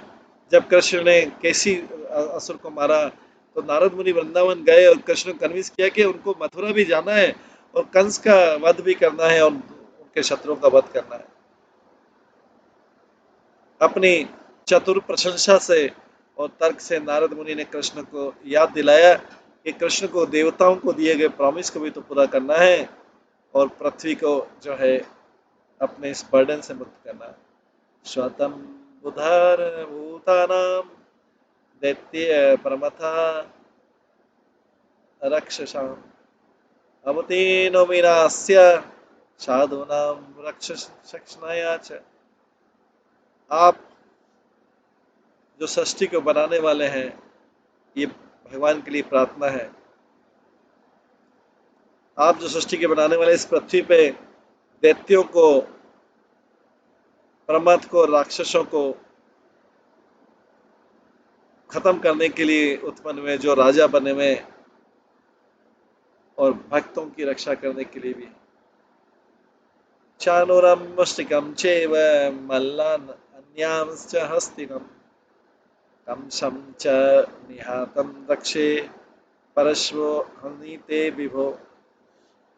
जब कृष्ण ने कैसी असुर को मारा तो नारद मुनि वृंदावन गए और कृष्ण को कन्विंस किया कि उनको मथुरा भी जाना है और कंस का वध भी करना है और उनके शत्रुओं का वध करना है। अपनी चतुर प्रशंसा से और तर्क से नारद मुनि ने कृष्ण को याद दिलाया कि कृष्ण को देवताओं को दिए गए प्रॉमिस को भी तो पूरा करना है और पृथ्वी को जो है अपने इस बर्डन से मुक्त करना है। स्वतम बुधार भूतानाम दैत्य प्रमथा रक्षसाम अवतीर्णो विनाश्य साधूनां रक्षणाय च। आप जो सृष्टि को बनाने वाले हैं, ये भगवान के लिए प्रार्थना है। आप जो सृष्टि के बनाने वाले इस पृथ्वी पे दैत्यों को, प्रमथ को, राक्षसों को खत्म करने के लिए उत्पन्न हुए, जो राजा बने हुए और भक्तों की रक्षा करने के लिए भी। चाणूरम मुष्टिकम चैव मल्लान अन्यांश्च हस्तिनम कंसं च निहातं रक्षे परश्वो हनीते विभो।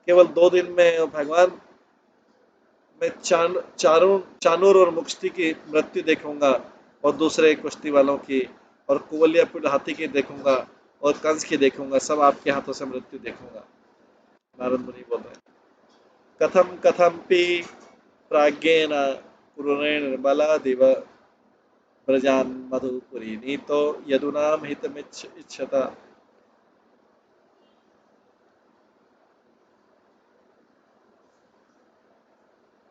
केवल 2 दिन में भगवान, मैं चाणूर और मुष्टि की मृत्यु देखूंगा और दूसरे कुश्ती वालों की और कुवलियापुर हाथी की देखूंगा और कंस की देखूंगा, सब आपके हाथों से मृत्यु देखूंगा। नारद मुनि बोल रहे हैं। कथम कथमपि प्राज्ञेन कुरुणेन निर्मलादिव व्रजान मधुपुरी नीतो यदुनाम हितमिच्छ इच्छता।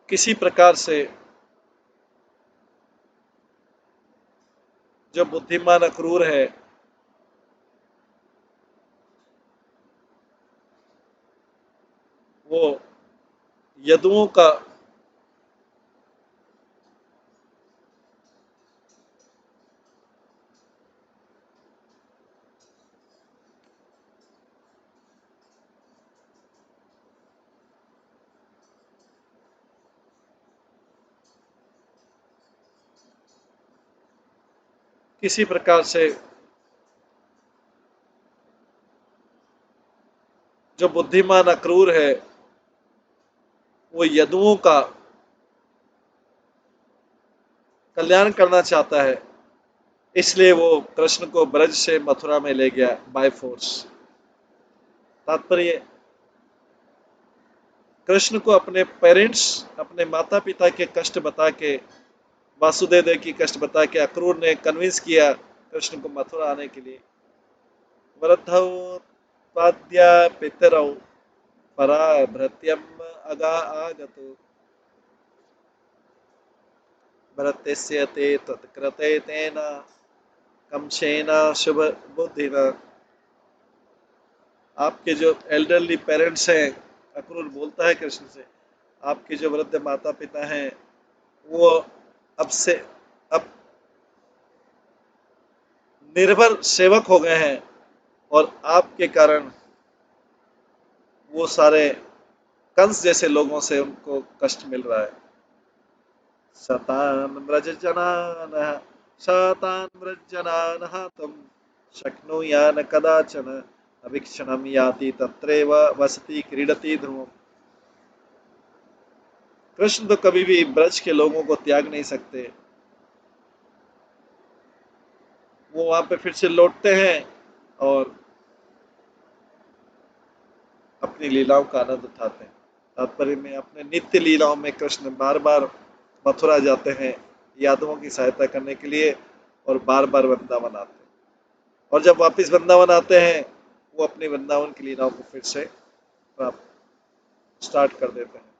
किसी प्रकार से जो बुद्धिमान अक्रूर है वो यदुओं का किसी प्रकार से जो बुद्धिमान अक्रूर है वो यदुओं का कल्याण करना चाहता है, इसलिए वो कृष्ण को ब्रज से मथुरा में ले गया बाय फोर्स। तात्पर्य, कृष्ण को अपने पेरेंट्स, अपने माता पिता के कष्ट बता के, वासुदेव देव की कष्ट बता के अक्रूर ने कन्विंस किया कृष्ण को मथुरा आने के लिए। वृद्धौ पाद्या पितरौ परा भृत्यम अगा आगतो भरतस्य ते तत्कृते तेन कमशेन शुभ बुद्धिना। आपके जो एल्डरली पेरेंट्स हैं, अक्रूर बोलता है कृष्ण से, आपके जो वृद्ध माता पिता हैं वो अब से अब निर्भर सेवक हो गए हैं और आपके कारण वो सारे कंस जैसे लोगों से उनको कष्ट मिल रहा है। शतान व्रज जनान शतान व्रज जनान तुम शक्नुयान कदाचन अभिक्षणम याति तत्रैव वसति क्रीडति ध्रुवम। कृष्ण तो कभी भी ब्रज के लोगों को त्याग नहीं सकते, वो वहां पे फिर से लौटते हैं और अपनी लीलाओं का आनंद उठाते हैं। तात्पर्य में अपने नित्य लीलाओं में कृष्ण बार बार मथुरा जाते हैं यादवों की सहायता करने के लिए और बार बार वृंदावन आते हैं, और जब वापस वृंदावन आते हैं वो अपनी वृंदावन की लीलाओं को फिर से स्टार्ट कर देते हैं।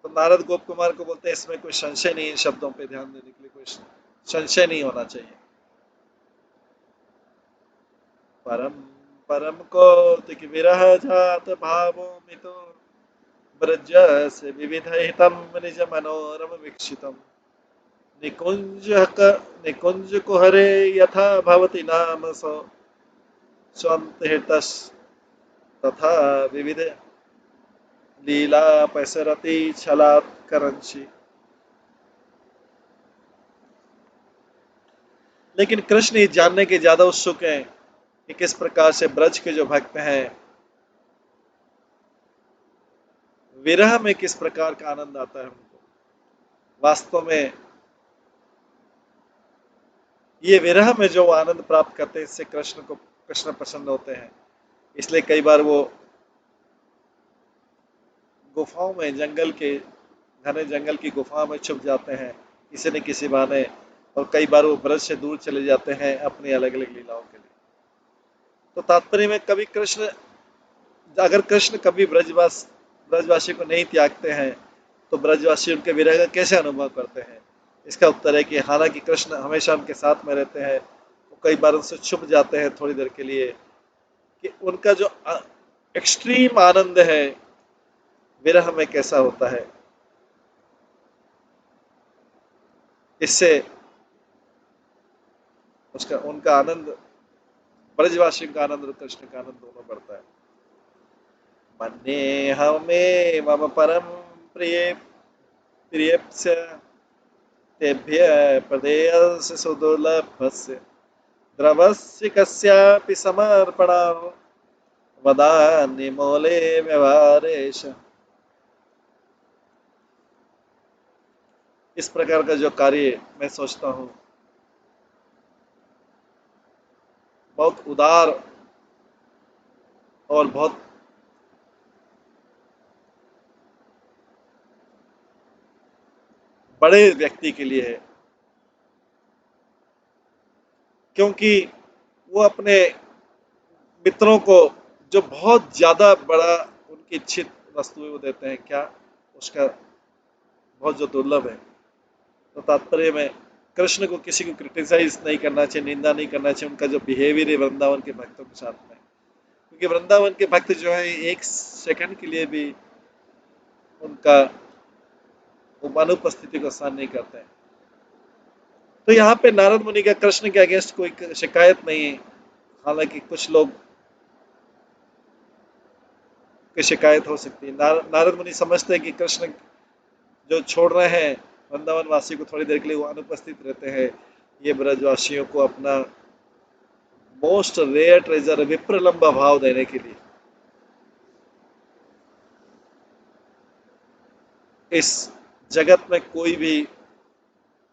तो नारद गोप कुमार को बोलते हैं इसमें कोई संशय नहीं, इन शब्दों पे ध्यान देने के लिए कोई संशय नहीं होना चाहिए। परम परम कौतिक विरह जात भावो मितो ब्रज से विविध हितम निज मनोरम वीक्षितम निकुंज निकुंज कुहरे यथा भवति नाम सो स्वंत हितस तथा विविध लीला पैसरति छलात् करंसी। लेकिन कृष्ण ये जानने के ज्यादा उत्सुक हैं कि किस प्रकार से ब्रज के जो भक्त हैं विरह में किस प्रकार का आनंद आता है उनको। वास्तव में ये विरह में जो आनंद प्राप्त करते हैं इससे कृष्ण प्रसन्न होते हैं, इसलिए कई बार वो गुफाओं में, जंगल के घने जंगल की गुफाओं में छुप जाते हैं किसी न किसी बहाने, और कई बार वो ब्रज से दूर चले जाते हैं अपनी अलग अलग लीलाओं के लिए। तो तात्पर्य में कभी कृष्ण, अगर कृष्ण कभी ब्रजवासी को नहीं त्यागते हैं तो ब्रजवासी उनके विरह का कैसे अनुभव करते हैं। इसका उत्तर है कि हालांकि कृष्ण हमेशा उनके साथ में रहते हैं, वो कई बार उनसे छुप जाते हैं थोड़ी देर के लिए, कि उनका जो एक्सट्रीम आनंद है विरह में कैसा होता है, इससे उसका उनका आनंद, ब्रजवासी का आनंद और कृष्ण का आनंद दोनों बढ़ता है। मन्ये हमें मम परम प्रिय प्रियस्य तेभ्य प्रदेयस्य सुदुर्लभस्य द्रवस्य कस्यापि समर्पणात् वदान्यमूले व्यवहारेश। इस प्रकार का जो कार्य मैं सोचता हूँ बहुत उदार और बहुत बड़े व्यक्ति के लिए है, क्योंकि वो अपने मित्रों को जो बहुत ज्यादा बड़ा उनकी इच्छित वस्तुएं वो देते हैं, क्या उसका बहुत जो दुर्लभ है। तो तात्पर्य में कृष्ण को किसी को क्रिटिसाइज नहीं करना चाहिए, निंदा नहीं करना चाहिए उनका जो बिहेवियर है वृंदावन के भक्तों के साथ में, क्योंकि वृंदावन के भक्त जो है एक सेकंड के लिए भी उनका वो अनुपस्थिति को सहन नहीं करते हैं। तो यहाँ पे नारद मुनि का कृष्ण के अगेंस्ट कोई शिकायत नहीं है। हालांकि कुछ लोग की शिकायत हो सकती है। नारद मुनि समझते हैं कि कृष्ण जो छोड़ रहे हैं वृंदावन वासी को थोड़ी देर के लिए, वो अनुपस्थित रहते हैं, ये ब्रजवासियों को अपना मोस्ट रेयर ट्रेजर विप्रलंबा भाव देने के लिए। इस जगत में कोई भी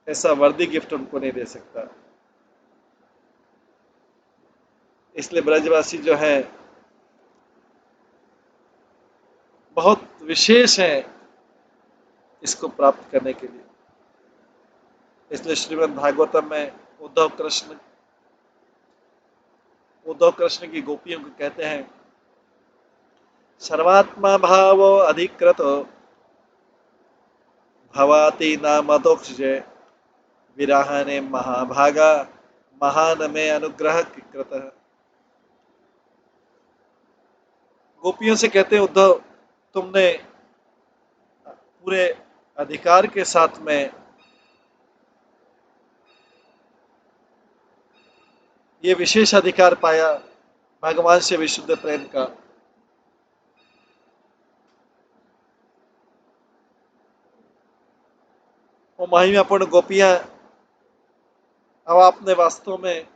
ऐसा वर्दी गिफ्ट उनको नहीं दे सकता। इसलिए ब्रजवासी जो है बहुत विशेष है इसको प्राप्त करने के लिए। इसलिए श्रीमद् भागवतम में उद्धव कृष्ण उद्धव कृष्ण की गोपियों को कहते हैं, सर्वात्मा भाव अधिकृत भवाति नामदोक्षजे विराहने महाभागा महान में अनुग्रह कृत। गोपियों से कहते हैं, उद्धव तुमने पूरे अधिकार के साथ में ये विशेष अधिकार पाया भगवान से विशुद्ध प्रेम का। वो महिमापूर्ण गोपियां, अब आपने वास्तव में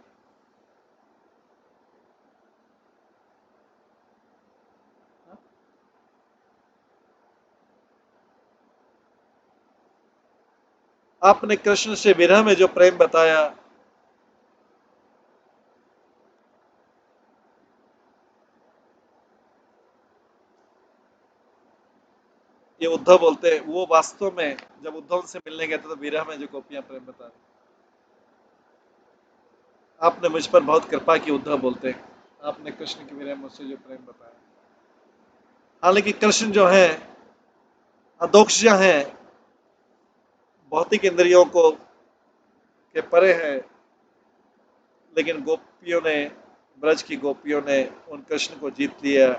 आपने कृष्ण से विरह में जो प्रेम बताया, ये उद्धव बोलते हैं, वो वास्तव में जब उद्धव से मिलने गए थे तो विरह में जो गोपियां प्रेम बता रही, आपने मुझ पर बहुत कृपा की, उद्धव बोलते हैं, आपने कृष्ण के विरह में मुझसे जो प्रेम बताया। हालांकि कृष्ण जो है अदोक्ष है, भौतिक इंद्रियों को के परे है, लेकिन गोपियों ने, ब्रज की गोपियों ने उन कृष्ण को जीत लिया,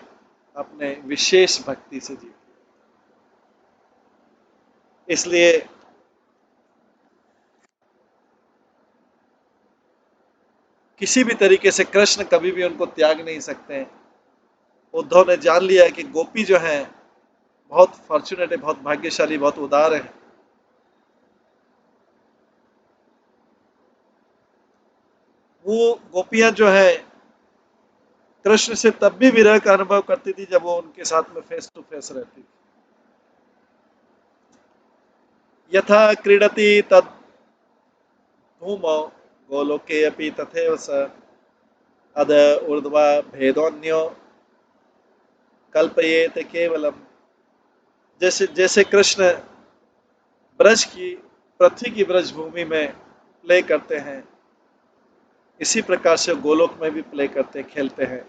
अपने विशेष भक्ति से जीत लिया। इसलिए किसी भी तरीके से कृष्ण कभी भी उनको त्याग नहीं सकते हैं। उद्धव ने जान लिया है कि गोपी जो है बहुत फॉर्चुनेट है, बहुत भाग्यशाली, बहुत उदार है। वो गोपियां जो है कृष्ण से तब भी विरह का अनुभव करती थी जब वो उनके साथ में फेस टू फेस रहती थी। यथा क्रीडति तद धूमो गोलोके अपि तथैव स अध ऊर्ध्वा भेदोन्यो कल्पयेत केवलम। जैसे जैसे कृष्ण ब्रज की, पृथ्वी की ब्रज भूमि में प्ले करते हैं, इसी प्रकार से गोलोक में भी प्ले करते हैं, खेलते हैं।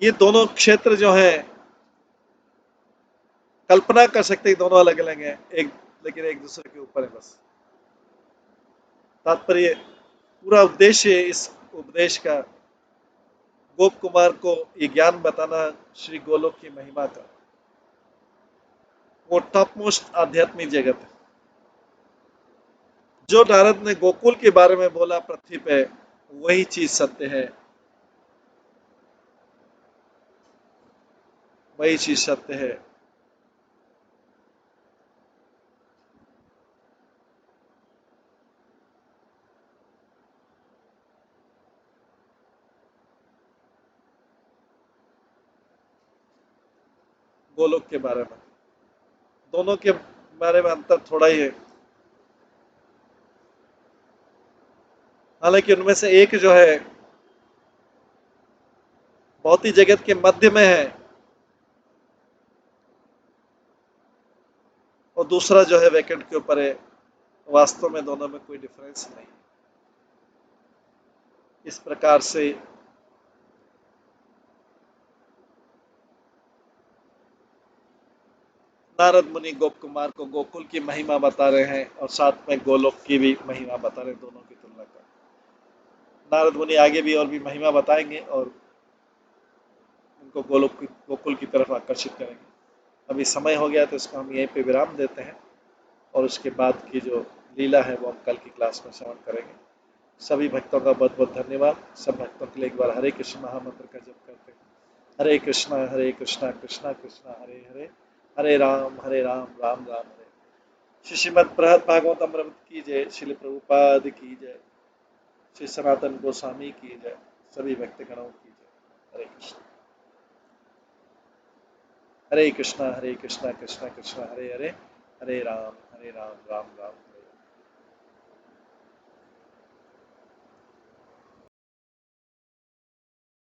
ये दोनों क्षेत्र जो हैं, कल्पना कर सकते हैं दोनों अलग अलग हैं, एक लेकिन एक दूसरे के ऊपर है बस। तात्पर्य, पूरा उद्देश्य इस उपदेश का गोप कुमार को ये ज्ञान बताना, श्री गोलोक की महिमा का। वो टॉप मोस्ट आध्यात्मिक जगत है। जो नारद ने गोकुल के बारे में बोला पृथ्वी पे, वही चीज सत्य है, वही चीज सत्य है। गोलोक के बारे में, दोनों के बारे में अंतर थोड़ा ही है। हालांकि उनमें से एक जो है भौतिक जगत के मध्य में है और दूसरा जो है वैकेंट के ऊपर है। वास्तव में दोनों में कोई डिफरेंस नहीं। इस प्रकार से नारद मुनि गोप कुमार को गोकुल की महिमा बता रहे हैं और साथ में गोलोक की भी महिमा बता रहे हैं, दोनों की तुलना कर। नारद मुनि आगे भी और भी महिमा बताएंगे और उनको गोकुल की तरफ आकर्षित करेंगे। अभी समय हो गया तो इसको हम यहीं पे विराम देते हैं और उसके बाद की जो लीला है वो हम कल की क्लास में श्रवण करेंगे। सभी भक्तों का बहुत बहुत धन्यवाद। सब भक्तों के लिए एक बार हरे कृष्ण महामंत्र का जप करते हैं। हरे कृष्णा कृष्णा कृष्णा हरे हरे, हरे राम राम राम हरे। श्री श्रीमद् बृहद भागवतम की जय। श्रील प्रभुपाद की जय। श्री सनातन गोस्वामी की जय। सभी भक्तगणों की जय। हरे कृष्ण। हरे कृष्णा कृष्णा कृष्णा हरे हरे, हरे राम राम राम।